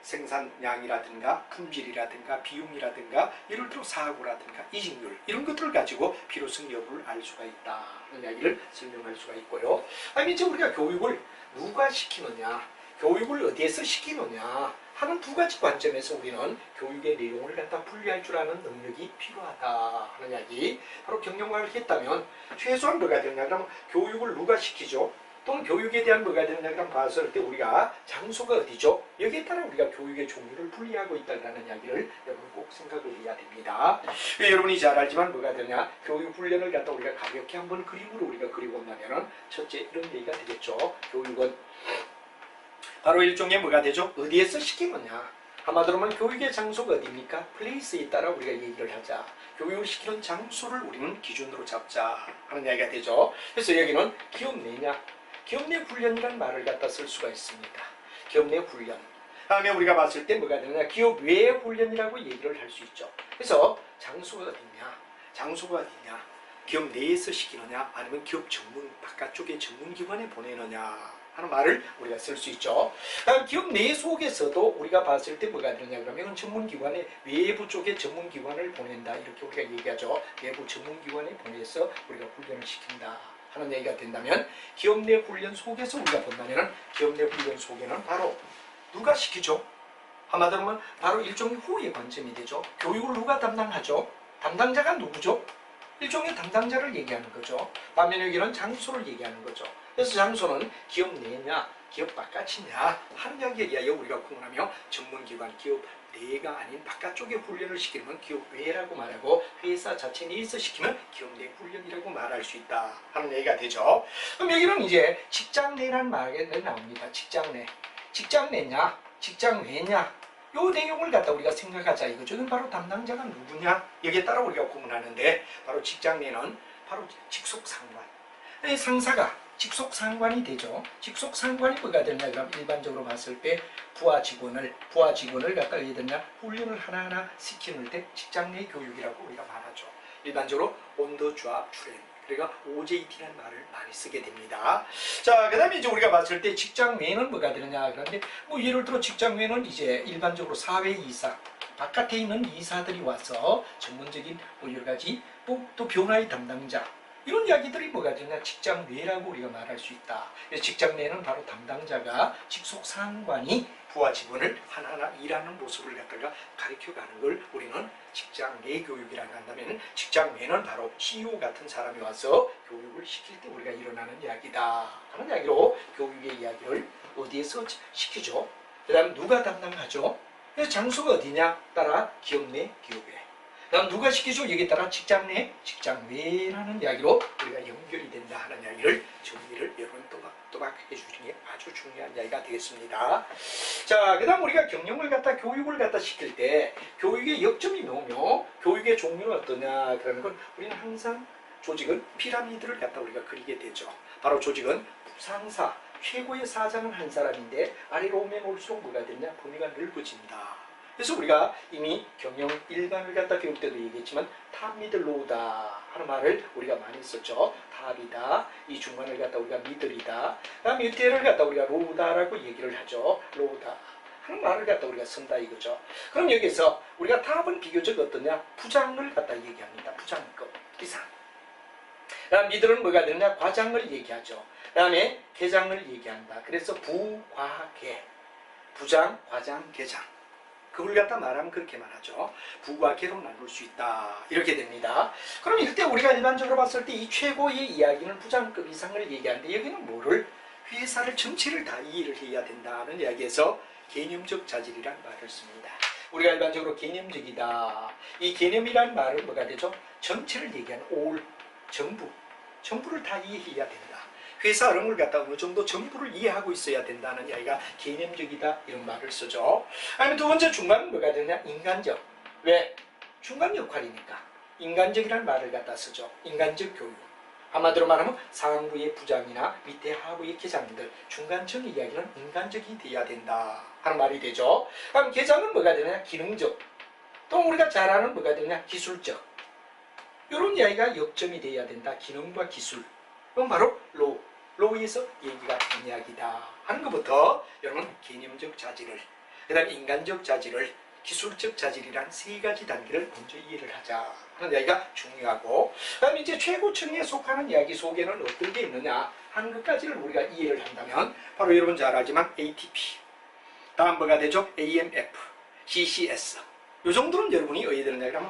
Speaker 1: 생산량이라든가 품질이라든가 비용이라든가 예를 들어 사고라든가 이직률 이런 것들을 가지고 필요성 여부를 알 수가 있다 하는 이야기를 설명할 수가 있고요. 아니 이제 우리가 교육을 누가 시키느냐, 교육을 어디에서 시키느냐 하는 두 가지 관점에서 우리는 교육의 내용을 갖다 분리할 줄 아는 능력이 필요하다 하는 이야기. 바로 경영학을 했다면 최소한 뭐가 되느냐 그러면 교육을 누가 시키죠? 또는 교육에 대한 뭐가 되느냐 그럼 봤을 때 우리가 장소가 어디죠? 여기에 따라 우리가 교육의 종류를 분리하고 있다는 이야기를 여러분 꼭 생각을 해야 됩니다. 여러분이 잘 알지만 뭐가 되냐, 교육 훈련을 갖다 우리가 가볍게 한번 그림으로 우리가 그려본다면은 첫째 이런 얘기가 되겠죠. 교육은 바로 일종의 뭐가 되죠? 어디에서 시키느냐. 한마디로 하면 교육의 장소가 어디입니까? 플레이스에 따라 우리가 얘기를 하자. 교육을 시키는 장소를 우리는 기준으로 잡자 하는 이야기가 되죠. 그래서 여기는 기업 내냐, 기업 내 훈련이라는 말을 갖다 쓸 수가 있습니다. 기업 내 훈련. 다음에 우리가 봤을 때 뭐가 되느냐, 기업 외의 훈련이라고 얘기를 할 수 있죠. 그래서 장소가 어디냐, 장소가 어디냐, 기업 내에서 시키느냐 아니면 기업 전문 바깥쪽의 전문기관에 보내느냐 하는 말을 우리가 쓸 수 있죠. 다음 기업 내 속에서도 우리가 봤을 때 뭐가 되느냐 그러면 전문기관에 외부 쪽에 전문기관을 보낸다 이렇게 우리가 얘기하죠. 외부 전문기관에 보내서 우리가 훈련을 시킨다 하는 얘기가 된다면, 기업 내 훈련 속에서 우리가 본다면 기업 내 훈련 속에는 바로 누가 시키죠? 한마디로 하면 바로 일종의 후의 관점이 되죠. 교육을 누가 담당하죠? 담당자가 누구죠? 일종의 담당자를 얘기하는 거죠. 반면에 여기는 장소를 얘기하는 거죠. 그래서 장소는 기업 내냐 기업 바깥이냐 하는 이야기에 의하여 우리가 구분하며, 전문기관 기업 내가 아닌 바깥쪽에 훈련을 시키면 기업 외라고 말하고, 회사 자체 내에서 시키면 기업 내 훈련이라고 말할 수 있다 하는 얘기가 되죠. 그럼 여기는 이제 직장 내라는 말이 나옵니다. 직장 내, 직장 내냐 직장 외냐 요 내용을 갖다 우리가 생각하자 이거죠. 이건 바로 담당자가 누구냐 여기에 따라 우리가 구분하는데, 바로 직장 내는 바로 직속 상관, 상사가 직속 상관이 되죠. 직속 상관이 뭐가 되냐 그럼 일반적으로 봤을 때 부하 직원을 갖다 어디에 되냐 훈련을 하나하나 시키는 때 직장 내 교육이라고 우리가 말하죠. 일반적으로 on the job training, 그러니까 OJT라는 말을 많이 쓰게 됩니다. 자, 그 다음에 이제 우리가 봤을 때 직장 외에는 뭐가 되느냐 그런데, 뭐 예를 들어 직장 외에는 이제 일반적으로 사회 이사, 바깥에 있는 이사들이 와서 전문적인 뭐 여러 가지 또 변화의 담당자 이런 이야기들이 뭐가 되냐 직장 내라고 우리가 말할 수 있다. 그래서 직장 내는 바로 담당자가 직속 상관이 부하 직원을 하나하나 일하는 모습을 갖다가 가르쳐가는 걸 우리는 직장 내 교육이라고 한다면, 직장 내는 바로 CEO 같은 사람이 와서 교육을 시킬 때 우리가 일어나는 이야기다 하는 이야기로 교육의 이야기를 어디에서 시키죠? 그 다음 누가 담당하죠? 그래서 장소가 어디냐 따라 기업 내 기업 외. 다음 누가 시키죠? 여기에 따라 직장 내, 직장 외라는 이야기로 우리가 연결이 된다 하는 이야기를 정리를 여러분 또박또박 해주시는 게 아주 중요한 이야기가 되겠습니다. 자, 그 다음 우리가 경영을 갖다 교육을 갖다 시킬 때 교육의 역점이 뭐며 교육의 종류는 어떠냐 그러는 건, 우리는 항상 조직은 피라미드를 갖다 우리가 그리게 되죠. 바로 조직은 부상사, 최고의 사장은 한 사람인데 아래로 오면 올수록 뭐가 되냐 범위가 넓어진다. 그래서 우리가 이미 경영 일반을 갖다 배울 때도 얘기했지만 탑 미들 로우다 하는 말을 우리가 많이 썼죠. 탑이다, 이 중간을 갖다 우리가 미들이다, 다음 밑에를 갖다 우리가 로우다라고 얘기를 하죠. 로우다 하는 말을 갖다 우리가 쓴다 이거죠. 그럼 여기서 우리가 탑은 비교적 어떠냐, 부장을 갖다 얘기합니다. 부장급 이상. 다음 미들은 뭐가 되느냐, 과장을 얘기하죠. 그 다음에 계장을 얘기한다. 그래서 부과계, 부장, 과장, 계장, 그걸 갖다 말하면 그렇게 말하죠. 부과 계로 나눌 수 있다 이렇게 됩니다. 그럼 이때 우리가 일반적으로 봤을 때 이 최고의 이야기는 부장급 이상을 얘기하는데, 여기는 뭐를, 회사를 전체를 다 이해를 해야 된다는 이야기에서 개념적 자질이라는 말을 씁니다. 우리가 일반적으로 개념적이다, 이 개념이라는 말은 뭐가 되죠? 전체를 얘기하는 all, 전부를 다 이해해야 된다. 회사 흐름을 갖다 어느 정도 전부를 이해하고 있어야 된다는 이야기가 개념적이다 이런 말을 쓰죠. 아니면 두 번째 중간은 뭐가 되냐, 인간적. 왜? 중간 역할이니까 인간적이라는 말을 갖다 쓰죠. 인간적 교육. 한마디로 말하면 상부의 부장이나 밑에 하부의 계장들, 중간층 이야기는 인간적이 돼야 된다 하는 말이 되죠. 그럼 계장은 뭐가 되냐, 기능적. 또 우리가 잘 아는 뭐가 되냐, 기술적. 이런 이야기가 역점이 돼야 된다. 기능과 기술. 그건 바로 로우. 로이에서 얘기가 된 이야기다 하는 것부터 여러분 개념적 자질을, 그 다음에 인간적 자질을, 기술적 자질이란 세 가지 단계를 먼저 이해를 하자 하는 이야기가 중요하고, 그 다음에 이제 최고층에 속하는 이야기 속에는 어떤 게 있느냐 하는 것까지를 우리가 이해를 한다면 바로 여러분 잘 알지만 ATP, 다음 뭐가 되죠? AMF, CCS, 이 정도는 여러분이 어디들은 이야기를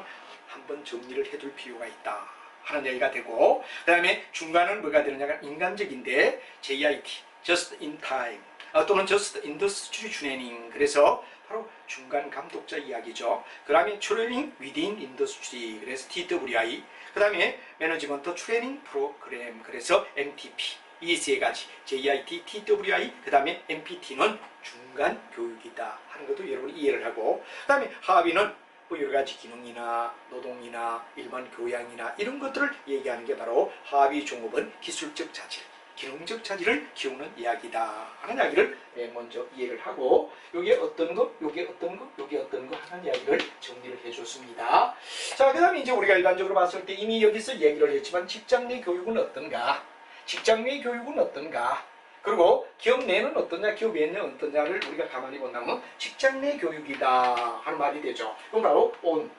Speaker 1: 한번 정리를 해둘 필요가 있다 하는 얘기가 되고, 그 다음에 중간은 뭐가 되느냐가 인간적인데 JIT, Just in Time, 또는 Just Industry Training, 그래서 바로 중간 감독자 이야기죠. 그 다음에 Training Within Industry, 그래서 TWI, 그 다음에 매니지먼트 트레이닝 프로그램, 그래서 MTP, 이 세 가지 JIT, TWI, 그 다음에 MPT는 중간 교육이다 하는 것도 여러분이 이해를 하고, 그 다음에 하위는 뭐 여러 가지 기능이나 노동이나 일반 교양이나 이런 것들을 얘기하는 게 바로 하위 종업은 기술적 자질, 기능적 자질을 키우는 이야기다 하는 이야기를 먼저 이해를 하고, 요게 어떤 거, 요게 어떤 거, 요게 어떤 거 하는 이야기를 정리를 해줬습니다. 자, 그 다음에 이제 우리가 일반적으로 봤을 때 이미 여기서 얘기를 했지만 직장 내 교육은 어떤가, 직장 내 교육은 어떤가, 그리고 기업 내는 어떠냐, 기업 외는 어떠냐를 우리가 가만히 본다면 직장 내 교육이다 하는 말이 되죠. 그럼 바로 on,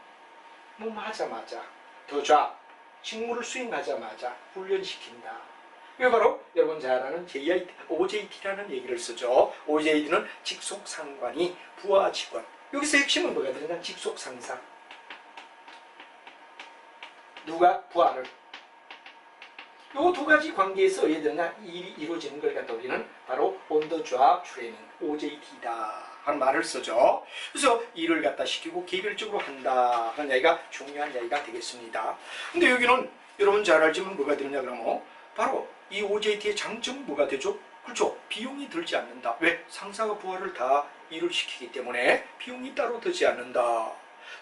Speaker 1: 뭐 하자마자, the job, 직무를 수행하자마자 훈련시킨다. 이거 바로 여러분 잘 아는 OJT라는 얘기를 쓰죠. OJT는 직속 상관이 부하 직원. 여기서 핵심은 뭐가 되느냐? 직속 상사. 누가 부하를. 요 두 가지 관계에서 어디에 되느냐? 일이 이루어지는 걸 갖다 우리는 바로 on the job training, OJT다 하는 말을 쓰죠. 그래서 일을 갖다 시키고 개별적으로 한다 하는 이야기가 중요한 이야기가 되겠습니다. 근데 여기는 여러분 잘 알지만 뭐가 되느냐 그러면 바로 이 OJT의 장점은 뭐가 되죠? 그렇죠. 비용이 들지 않는다. 왜? 상사가 부하를 다 일을 시키기 때문에 비용이 따로 들지 않는다.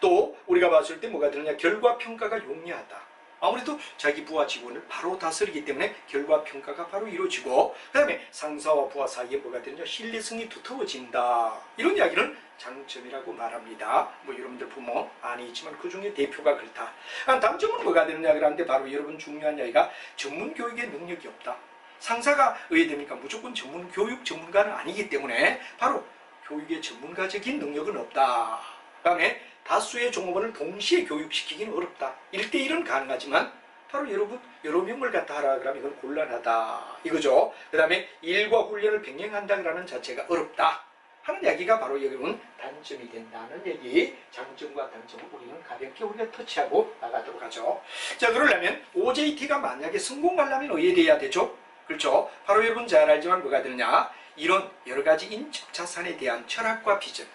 Speaker 1: 또 우리가 봤을 때 뭐가 되느냐? 결과평가가 용이하다. 아무래도 자기 부하 직원을 바로 다스리기 때문에 결과평가가 바로 이루어지고, 그 다음에 상사와 부하 사이에 뭐가 되느냐? 신뢰성이 두터워진다. 이런 이야기는 장점이라고 말합니다. 뭐 여러분들 보면 아니지만 그 중에 대표가 그렇다. 단점은 뭐가 되느냐 그러는데 바로 여러분 중요한 이야기가 전문 교육의 능력이 없다. 상사가 왜 됩니까? 무조건 전문 교육 전문가는 아니기 때문에 바로 교육의 전문가적인 능력은 없다. 그 다음에 다수의 종업원을 동시에 교육시키기는 어렵다. 1대1은 가능하지만 바로 여러분 여러 명을 갖다 하라 그러면 이건 곤란하다 이거죠. 그 다음에 일과 훈련을 병행한다는 자체가 어렵다 하는 이야기가 바로 여러분 단점이 된다는 얘기. 장점과 단점을 우리는 가볍게 우리가 터치하고 나가도록 하죠. 자, 그러려면 OJT가 만약에 성공하려면 어디에 돼야 되죠? 그렇죠. 바로 여러분 잘 알지만 뭐가 되느냐? 이런 여러 가지 인적 자산에 대한 철학과 비전,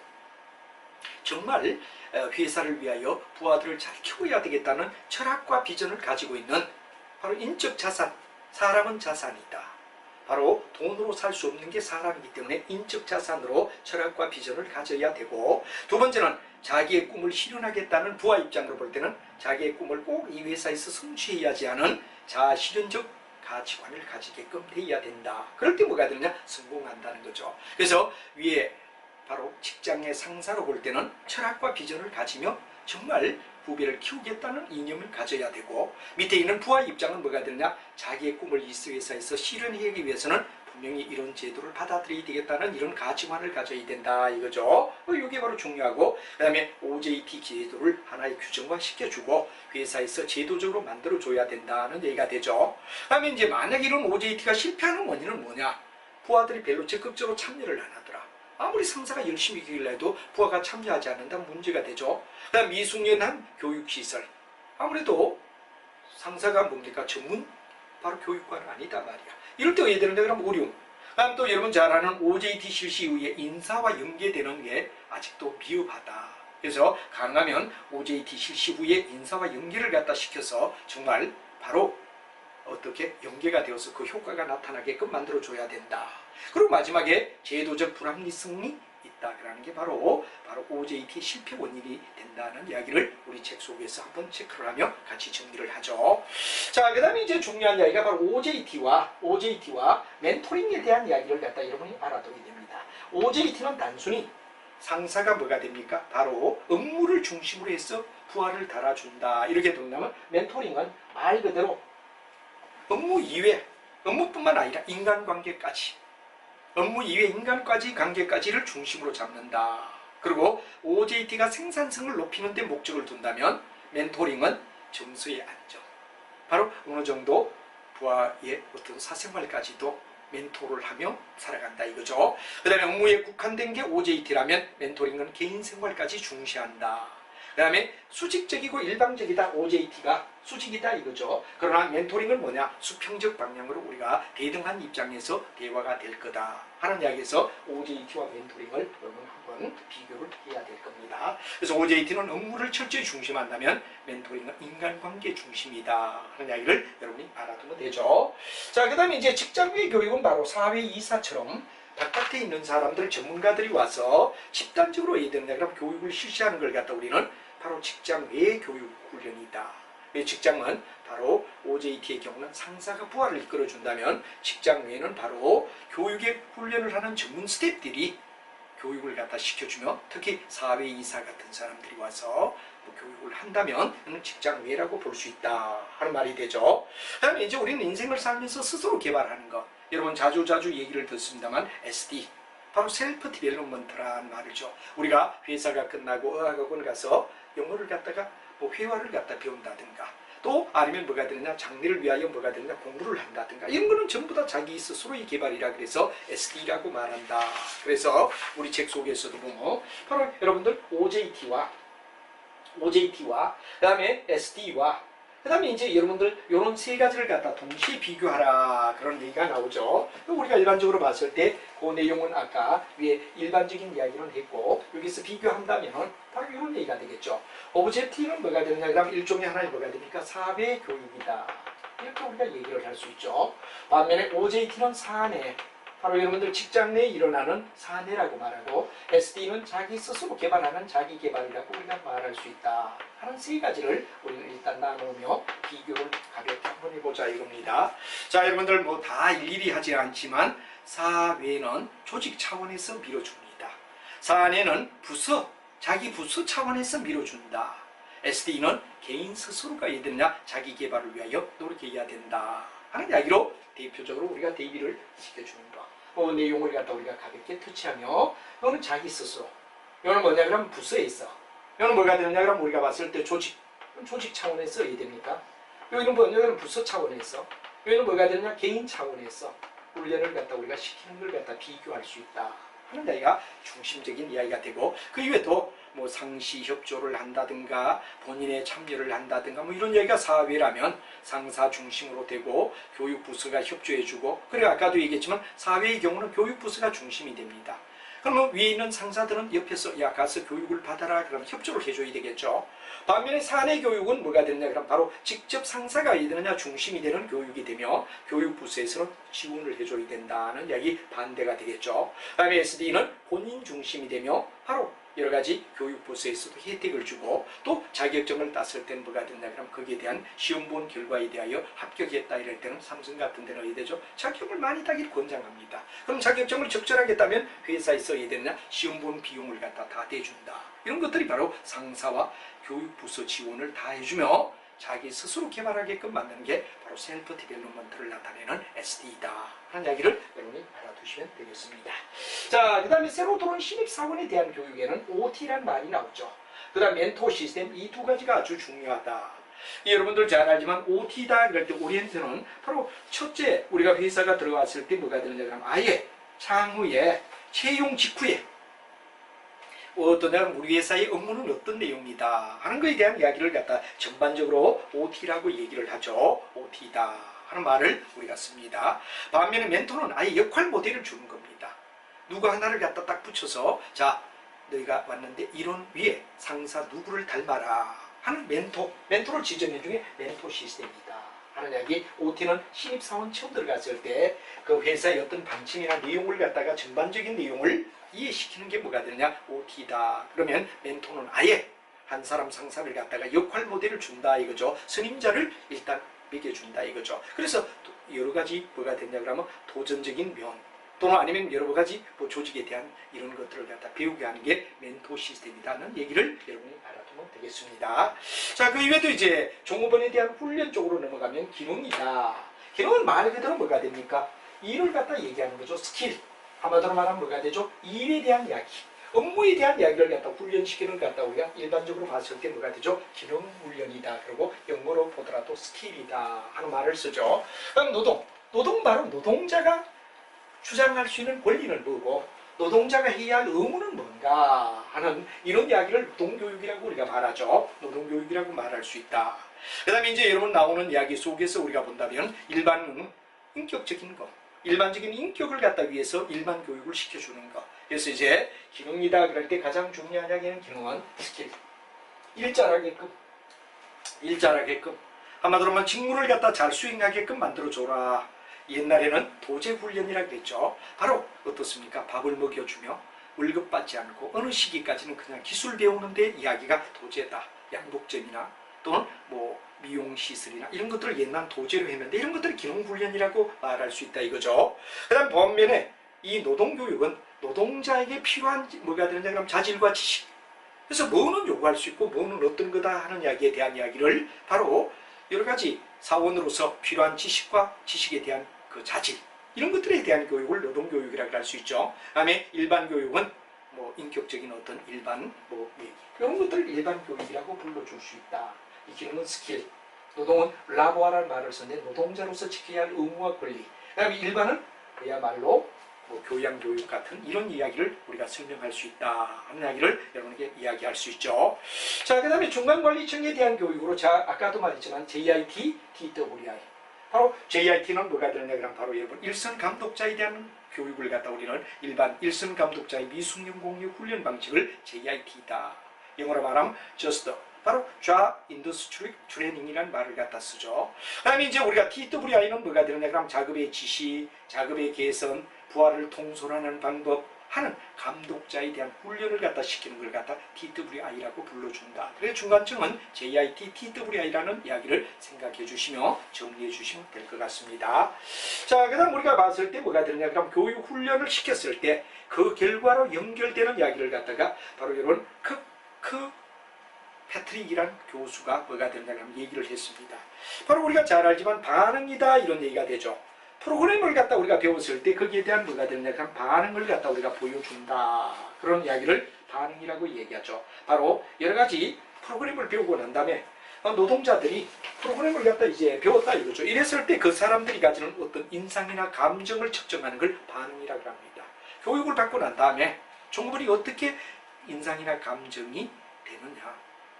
Speaker 1: 정말 회사를 위하여 부하들을 잘 키워야 되겠다는 철학과 비전을 가지고 있는 바로 인적 자산, 사람은 자산이다. 바로 돈으로 살 수 없는 게 사람이기 때문에 인적 자산으로 철학과 비전을 가져야 되고, 두 번째는 자기의 꿈을 실현하겠다는 부하 입장으로 볼 때는 자기의 꿈을 꼭 이 회사에서 성취해야지 하는 자아실현적 가치관을 가지게끔 되어야 된다. 그럴 때 뭐가 되느냐? 성공한다는 거죠. 그래서 위에 바로 직장의 상사로 볼 때는 철학과 비전을 가지며 정말 후배를 키우겠다는 이념을 가져야 되고, 밑에 있는 부하 입장은 뭐가 되느냐? 자기의 꿈을 이 회사에서 실현하기 위해서는 분명히 이런 제도를 받아들여야 되겠다는 이런 가치관을 가져야 된다 이거죠. 이게 바로 중요하고, 그 다음에 OJT 제도를 하나의 규정화 시켜주고 회사에서 제도적으로 만들어줘야 된다는 얘기가 되죠. 그 다음에 이제 만약 이런 OJT가 실패하는 원인은 뭐냐? 부하들이 별로 적극적으로 참여를 안 하더라. 아무리 상사가 열심히 하길래 해도 부하가 참여하지 않는다면 문제가 되죠. 그 다음 미숙련한 교육시설. 아무래도 상사가 뭡니까? 전문 바로 교육관은 아니다 말이야. 이럴 때 왜 되는데 그럼 어려움. 다음 또 여러분 잘 아는 OJT 실시 이후에 인사와 연계되는 게 아직도 미흡하다. 그래서 가능하면 OJT 실시 후에 인사와 연계를 갖다 시켜서 정말 바로 어떻게 연계가 되어서 그 효과가 나타나게끔 만들어줘야 된다. 그리고 마지막에 제도적 불합리성이 있다라는 게 바로 OJT 실패 원인이 된다는 이야기를 우리 책 속에서 한번 체크를 하며 같이 정리를 하죠. 자, 그 다음에 이제 중요한 이야기가 바로 OJT와 멘토링에 대한 이야기를 갖다 여러분이 알아두게 됩니다. OJT는 단순히 상사가 뭐가 됩니까? 바로 업무를 중심으로 해서 부하를 달아준다. 이렇게 된다면 멘토링은 말 그대로 업무 이외 업무뿐만 아니라 인간관계까지, 업무 이외 인간관계까지를 중심으로 잡는다. 그리고 OJT가 생산성을 높이는 데 목적을 둔다면 멘토링은 점수의 안정, 바로 어느 정도 부하의 어떤 사생활까지도 멘토를 하며 살아간다 이거죠. 그 다음에 업무에 국한된 게 OJT라면 멘토링은 개인생활까지 중시한다. 그 다음에 수직적이고 일방적이다. OJT가 수직이다 이거죠. 그러나 멘토링은 뭐냐? 수평적 방향으로 우리가 대등한 입장에서 대화가 될 거다 하는 이야기에서 OJT와 멘토링을 여러분 한번 비교를 해야 될 겁니다. 그래서 OJT는 업무를 철저히 중심한다면 멘토링은 인간관계 중심이다 하는 이야기를 여러분이 알아두면 되죠. 자, 그 다음에 이제 직장 외 교육은 바로 사회 이사처럼 바깥에 있는 사람들, 전문가들이 와서 집단적으로 그럼 교육을 실시하는 걸 갖다 우리는 바로 직장 외 교육 훈련이다. 왜 직장은 바로 OJT의 경우는 상사가 부하를 이끌어준다면 직장 외에는 바로 교육의 훈련을 하는 전문 스태프들이 교육을 갖다 시켜주며 특히 사회 이사 같은 사람들이 와서 교육을 한다면 직장 외라고 볼 수 있다 하는 말이 되죠. 그 다음에 이제 우리는 인생을 살면서 스스로 개발하는 것, 여러분 자주 얘기를 듣습니다만 SD, 바로 셀프 디벨롭먼트라는 말이죠. 우리가 회사가 끝나고 어학학원 가서 영어를 갖다가 회화를 갖다 배운다든가, 또 아니면 뭐가 되느냐, 장래를 위하여 뭐가 되느냐, 공부를 한다든가, 이런 거는 전부 다 자기 스스로의 개발이라 그래서 SD라고 말한다. 그래서 우리 책 속에서도 보면 바로 여러분들 OJT와 그 다음에 SD와 그 다음에 이제 여러분들 이런 세 가지를 갖다 동시에 비교하라 그런 얘기가 나오죠. 우리가 일반적으로 봤을 때 그 내용은 아까 위에 일반적인 이야기를 했고, 여기서 비교한다면 바로 이런 얘기가 되겠죠. 오브젝티브는 뭐가 되느냐, 그럼 일종의 하나의 뭐가 됩니까? 사회 교육이다. 이렇게 우리가 얘기를 할 수 있죠. 반면에 OJT는 사내, 바로 여러분들 직장 내에 일어나는 사내라고 말하고, SD는 자기 스스로 개발하는 자기 개발이라고 우리가 말할 수 있다 하는 세 가지를 우리는 일단 나누며 비교를 가볍게 한번 해보자 이겁니다. 자, 여러분들 뭐 다 일일이 하지 않지만 사외는 조직 차원에서 밀어줍니다. 사내는 부서, 자기 부서 차원에서 밀어준다. SD는 개인 스스로가 해야 되느냐, 자기 개발을 위하여 노력해야 된다 하는 이야기로 대표적으로 우리가 대비를 시켜주는 거. 내용을 갖다 우리가 가볍게 터치하며, 이거는 자기 스스로, 이거는 뭐냐 그러면 부서에 있어, 이거는 뭐가 되느냐 그러면 우리가 봤을 때 조직 차원에서 해야 됩니까? 여기는 뭐냐, 여기는 부서 차원에서, 여기는 뭐가 되느냐, 개인 차원에서 훈련을 갖다 우리가 시키는 걸 갖다 비교할 수 있다 하는 이야기가 중심적인 이야기가 되고, 그 이외에도 뭐 상시 협조를 한다든가 본인의 참여를 한다든가 뭐 이런 얘기가 사회라면 상사 중심으로 되고 교육부서가 협조해주고, 그리고 아까도 얘기했지만 사회의 경우는 교육부서가 중심이 됩니다. 그러면 위에 있는 상사들은 옆에서 야 가서 교육을 받아라 그러면 협조를 해줘야 되겠죠. 반면에 사내 교육은 뭐가 되느냐 그럼 바로 직접 상사가 해야 되느냐 중심이 되는 교육이 되며, 교육부서에서는 지원을 해줘야 된다는 이야기 반대가 되겠죠. 다음에 SD는 본인 중심이 되며 바로 여러 가지 교육부서에서도 혜택을 주고, 또 자격증을 땄을 때는 뭐가 된다 그러면 거기에 대한 시험 본 결과에 대하여 합격했다 이럴 때는 삼성 같은 데는 어디 되죠? 자격을 많이 따기를 권장합니다. 그럼 자격증을 적절하게 따면 회사에서 어디 되느냐, 시험 본 비용을 갖다 다 대준다. 이런 것들이 바로 상사와 교육부서 지원을 다 해주며 자기 스스로 개발하게끔 만드는 게 바로 셀프 디벨롭먼트를 나타내는 SD이다 하는 이야기를 여러분이 알아두시면 되겠습니다. 자, 그 다음에 새로 들어온 신입사원에 대한 교육에는 OT라는 말이 나오죠. 그 다음 멘토 시스템, 이 두 가지가 아주 중요하다. 여러분들 잘 알지만 OT다 그럴 때 오리엔트는 바로 첫째, 우리가 회사가 들어왔을 때 뭐가 되느냐 그러면 아예 창후에 채용 직후에 어떠냐, 우리 회사의 업무는 어떤 내용이다 하는 것에 대한 이야기를 갖다 전반적으로 OT라고 얘기를 하죠. OT다 하는 말을 우리가 씁니다. 반면에 멘토는 아예 역할 모델을 주는 겁니다. 누구 하나를 갖다 딱 붙여서 자, 너희가 왔는데 이런 위에 상사 누구를 닮아라 하는 멘토를 지정해 중에 멘토 시스템이다 하는 이야기. OT는 신입사원 처음 들어갔을 때 그 회사의 어떤 방침이나 내용을 갖다가 전반적인 내용을 이해시키는 게 뭐가 되느냐, OT다. 그러면 멘토는 아예 한 사람 상사를 갖다가 역할 모델을 준다 이거죠. 선임자를 일단 매겨준다 이거죠. 그래서 여러 가지 뭐가 되냐 그러면 도전적인 면, 또는 아니면 여러 가지 뭐 조직에 대한 이런 것들을 갖다 배우게 하는 게 멘토 시스템이라는 얘기를 여러분이 알아두면 되겠습니다. 자, 그 이외에도 이제 종업원에 대한 훈련 쪽으로 넘어가면 기능이다. 기능은 말 그대로 뭐가 됩니까? 일을 갖다 얘기하는 거죠. 스킬. 한마디로 말하면 뭐가 되죠? 일에 대한 이야기. 업무에 대한 이야기를 갖다 훈련시키는 것 갖다 우리가 일반적으로 봤을 때 뭐가 되죠? 기능 훈련이다. 그리고 영어로 보더라도 스킬이다 하는 말을 쓰죠. 그럼 노동. 노동 바로 노동자가 주장할 수 있는 권리는 뭐고 노동자가 해야 할 의무는 뭔가 하는 이런 이야기를 노동교육이라고 우리가 말하죠. 노동교육이라고 말할 수 있다. 그 다음에 이제 여러분 나오는 이야기 속에서 우리가 본다면 일반은 인격적인 거. 일반적인 인격을 갖다 위해서 일반 교육을 시켜주는 거. 그래서 이제 기능이다 그럴 때 가장 중요한 이야기는 기능은 스킬. 일자라게끔 한마디로 말하면 직무를 갖다 잘 수행하게끔 만들어줘라. 옛날에는 도제훈련이라고 그랬죠. 바로 어떻습니까? 밥을 먹여주며 월급 받지 않고 어느 시기까지는 그냥 기술 배우는데 이야기가 도제다. 양복점이나 또는 뭐 미용시설이나 이런 것들을 옛날 도제로 했는데 이런 것들을 기능훈련이라고 말할 수 있다 이거죠. 그 다음 반면에 이 노동교육은 노동자에게 필요한 뭐가 되느냐 그러면 자질과 지식. 그래서 뭐는 요구할 수 있고 뭐는 어떤 거다 하는 이야기에 대한 이야기를 바로 여러 가지 사원으로서 필요한 지식과 지식에 대한 그 자질 이런 것들에 대한 교육을 노동교육이라고 할 수 있죠. 다음에 일반 교육은 뭐 인격적인 어떤 일반 뭐 이런 것들을 일반 교육이라고 불러줄 수 있다. 이 기능은 스킬, 노동은 라보아라는 말을 썼는데 노동자로서 지켜야 할 의무와 권리. 그다음에 일반은 그야말로 뭐 교양교육 같은 이런 이야기를 우리가 설명할 수 있다 하는 이야기를 여러분에게 이야기할 수 있죠. 자, 그 다음에 중간관리층에 대한 교육으로 자 아까도 말했지만 JIT, TWI 바로 JIT는 뭐가 되느냐 그러면 바로 여러분 일선 감독자에 대한 교육을 갖다 우리는 일반 일선 감독자의 미숙련 공유 훈련 방식을 JIT다. 영어로 말하면 just 바로 Job Industry Training이라는 말을 갖다 쓰죠. 그 다음에 이제 우리가 TWI는 뭐가 되느냐 그러면 작업의 지시, 작업의 개선, 부하를 통솔하는 방법 하는 감독자에 대한 훈련을 갖다 시키는 걸 갖다 TWI라고 불러준다. 그래서 중간층은 JIT, TWI라는 이야기를 생각해 주시며 정리해 주시면 될 것 같습니다. 자, 그 다음 우리가 봤을 때 뭐가 되느냐 그럼 교육 훈련을 시켰을 때 그 결과로 연결되는 이야기를 갖다가 바로 이런 패트릭이란 교수가 뭐가 되느냐 하면 얘기를 했습니다. 바로 우리가 잘 알지만 반응이다 이런 얘기가 되죠. 프로그램을 갖다 우리가 배웠을 때 거기에 대한 뭐가 되느냐 하면 반응을 갖다 우리가 보여준다. 그런 이야기를 반응이라고 얘기하죠. 바로 여러 가지 프로그램을 배우고 난 다음에 노동자들이 프로그램을 갖다 이제 배웠다 이거죠. 이랬을 때 그 사람들이 가지는 어떤 인상이나 감정을 측정하는 걸 반응이라고 합니다. 교육을 받고 난 다음에 종업원이 어떻게 인상이나 감정이 되느냐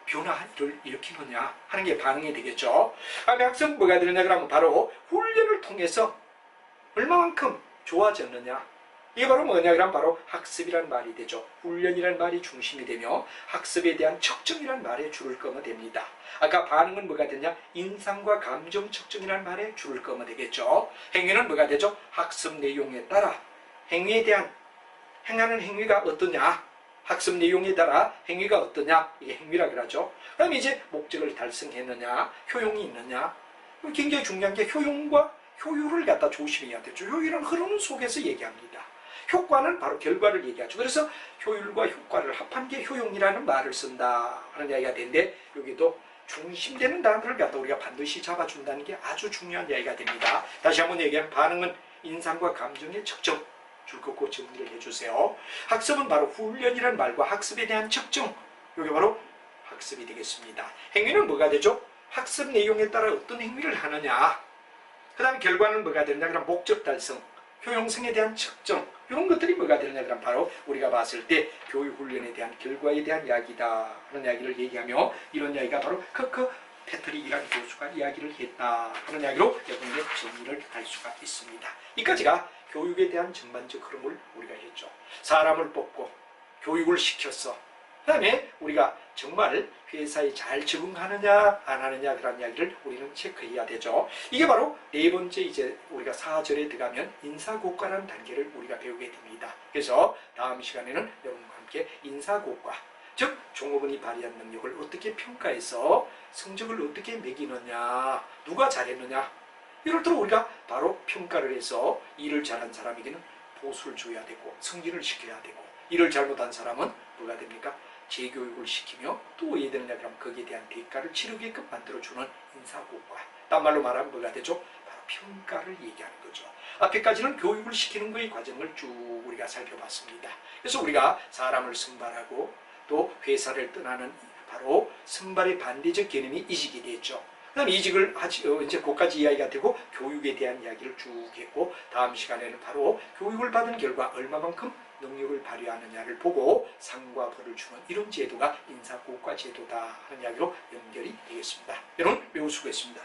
Speaker 1: 변화를 일으키느냐 하는 게 반응이 되겠죠. 다음에 학생 뭐가 되느냐 그러면 바로 훈련을 통해서 얼마만큼 좋아졌느냐 이게 바로 뭐냐 그러면 바로 학습이란 말이 되죠. 훈련이란 말이 중심이 되며 학습에 대한 측정이란 말에 줄을 끄면 됩니다. 아까 반응은 뭐가 되냐 인상과 감정 측정이란 말에 줄을 끄면 되겠죠. 행위는 뭐가 되죠. 학습 내용에 따라 행위에 대한 행하는 행위가 어떠냐 학습 내용에 따라 행위가 어떠냐 이게 행위라 그러죠. 그 다음에 이제 목적을 달성했느냐 효용이 있느냐 굉장히 중요한 게 효용과 효율을 갖다 조심해야 되죠. 효율은 흐르는 속에서 얘기합니다. 효과는 바로 결과를 얘기하죠. 그래서 효율과 효과를 합한 게 효용이라는 말을 쓴다 하는 이야기가 되는데 여기도 중심되는 단어를 갖다 우리가 반드시 잡아준다는 게 아주 중요한 이야기가 됩니다. 다시 한번 얘기하면 반응은 인상과 감정의 측정 줄 긋고 정리를 해주세요. 학습은 바로 훈련이라는 말과 학습에 대한 측정 이게 바로 학습이 되겠습니다. 행위는 뭐가 되죠? 학습 내용에 따라 어떤 행위를 하느냐 그 다음에 결과는 뭐가 되느냐 그럼 목적 달성 효용성에 대한 측정 이런 것들이 뭐가 되느냐 그럼 바로 우리가 봤을 때 교육 훈련에 대한 결과에 대한 이야기다 하는 이야기를 얘기하며 이런 이야기가 바로 패트릭이라는 교수가 이야기를 했다 하는 이야기로 여러분에게 정리를 할 수가 있습니다. 이까지가 교육에 대한 전반적 흐름을 우리가 했죠. 사람을 뽑고 교육을 시켰어. 그 다음에 우리가 정말 회사에 잘 적응하느냐 안 하느냐 그런 이야기를 우리는 체크해야 되죠. 이게 바로 네 번째 이제 우리가 4절에 들어가면 인사고과라는 단계를 우리가 배우게 됩니다. 그래서 다음 시간에는 여러분과 함께 인사고과 즉 종업원이 발휘한 능력을 어떻게 평가해서 성적을 어떻게 매기느냐 누가 잘했느냐 이럴 때 우리가 바로 평가를 해서 일을 잘한 사람에게는 보수를 줘야 되고 승진을 시켜야 되고 일을 잘못한 사람은 뭐가 됩니까? 재교육을 시키며 또 왜 되느냐 그러면 거기에 대한 대가를 치르게끔 만들어주는 인사고과 딴 말로 말하면 뭐가 되죠? 바로 평가를 얘기하는 거죠. 앞에까지는 교육을 시키는 거의 과정을 쭉 우리가 살펴봤습니다. 그래서 우리가 사람을 선발하고 또 회사를 떠나는 바로 선발의 반대적 개념이 이직이 됐죠. 그다음 이직을 이제 그까지 이야기가 되고 교육에 대한 이야기를 쭉 했고 다음 시간에는 바로 교육을 받은 결과 얼마만큼 능력을 발휘하느냐를 보고 상과 벌을 주는 이런 제도가 인사고과 제도다 하는 이야기로 연결이 되겠습니다. 여러분 매우 수고했습니다.